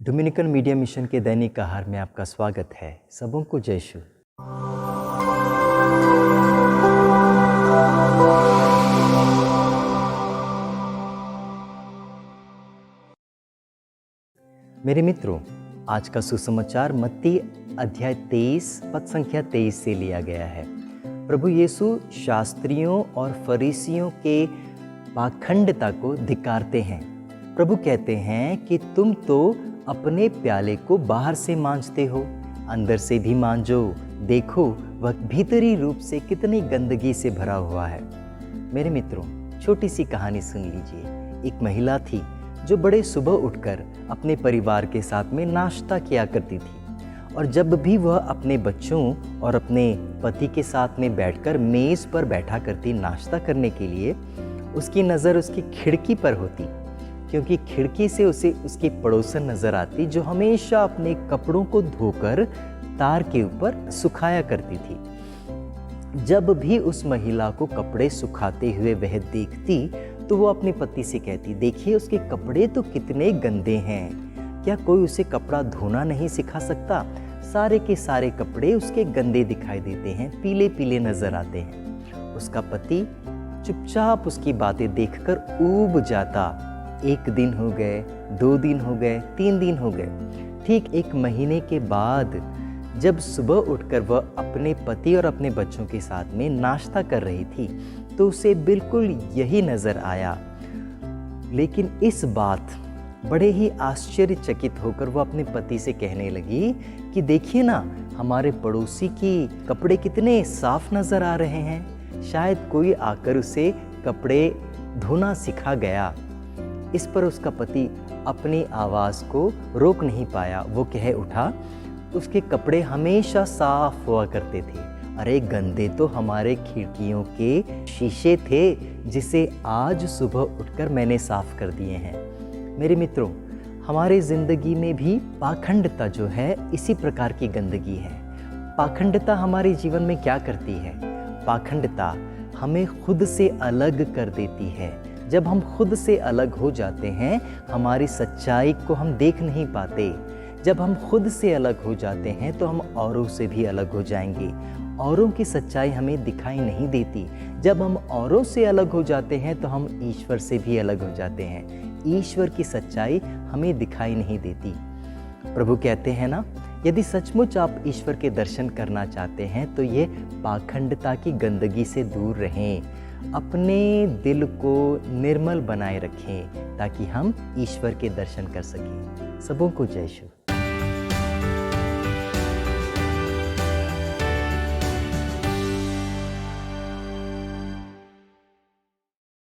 Dominican media mission के दैनिक आहार में आपका स्वागत है। सबों को जय यीशु। मेरे मित्रों, आज का सुसमाचार मत्ती अध्याय 23 पद संख्या 23 से लिया गया है। प्रभु यीशु शास्त्रियों और फरीसियों के पाखंडता को धिक्कारते हैं। प्रभु कहते हैं कि तुम तो अपने प्याले को बाहर से मांजते हो, अंदर से भी मांजो। देखो वह भीतरी रूप से कितनी गंदगी से भरा हुआ है। मेरे मित्रों, छोटी सी कहानी सुन लीजिए। एक महिला थी जो बड़े सुबह उठकर अपने परिवार के साथ में नाश्ता किया करती थी, और जब भी वह अपने बच्चों और अपने पति के साथ में बैठकर मेज़ पर बैठा करती नाश्ता करने के लिए, उसकी नज़र उसकी खिड़की पर होती, क्योंकि खिड़की से उसे उसकी पड़ोसन नज़र आती जो हमेशा अपने कपड़ों को धोकर तार के ऊपर सुखाया करती थी। जब भी उस महिला को कपड़े सुखाते हुए वह देखती तो वो अपने पति से कहती, देखिए उसके कपड़े तो कितने गंदे हैं, क्या कोई उसे कपड़ा धोना नहीं सिखा सकता? सारे के सारे कपड़े उसके गंदे दिखाई देते हैं, पीले पीले नज़र आते हैं। उसका पति चुपचाप उसकी बातें देखकर ऊब जाता। 1 दिन हो गए, 2 दिन हो गए, 3 दिन हो गए। ठीक 1 महीने के बाद जब सुबह उठकर वह अपने पति और अपने बच्चों के साथ में नाश्ता कर रही थी तो उसे बिल्कुल यही नज़र आया। लेकिन इस बात बड़े ही आश्चर्यचकित होकर वह अपने पति से कहने लगी कि देखिए ना, हमारे पड़ोसी की कपड़े कितने साफ नज़र आ रहे हैं, शायद कोई आकर उसे कपड़े धोना सिखा गया। इस पर उसका पति अपनी आवाज़ को रोक नहीं पाया। वो कह उठा, उसके कपड़े हमेशा साफ हुआ करते थे। अरे गंदे तो हमारे खिड़कियों के शीशे थे, जिसे आज सुबह उठकर मैंने साफ कर दिए हैं। मेरे मित्रों, हमारे ज़िंदगी में भी पाखंडता जो है इसी प्रकार की गंदगी है। पाखंडता हमारे जीवन में क्या करती है? पाखंडता हमें खुद से अलग कर देती है। जब हम खुद से अलग हो जाते हैं, हमारी सच्चाई को हम देख नहीं पाते। जब हम खुद से अलग हो जाते हैं तो हम औरों से भी अलग हो जाएंगे। औरों की सच्चाई हमें दिखाई नहीं देती। जब हम औरों से अलग हो जाते हैं तो हम ईश्वर से भी अलग हो जाते हैं। ईश्वर की सच्चाई हमें दिखाई नहीं देती। प्रभु कहते हैं ना, यदि सचमुच आप ईश्वर के दर्शन करना चाहते हैं तो ये पाखंडता की गंदगी से दूर रहें। अपने दिल को निर्मल बनाए रखें ताकि हम ईश्वर के दर्शन कर सकें। सबों को जय यीशु।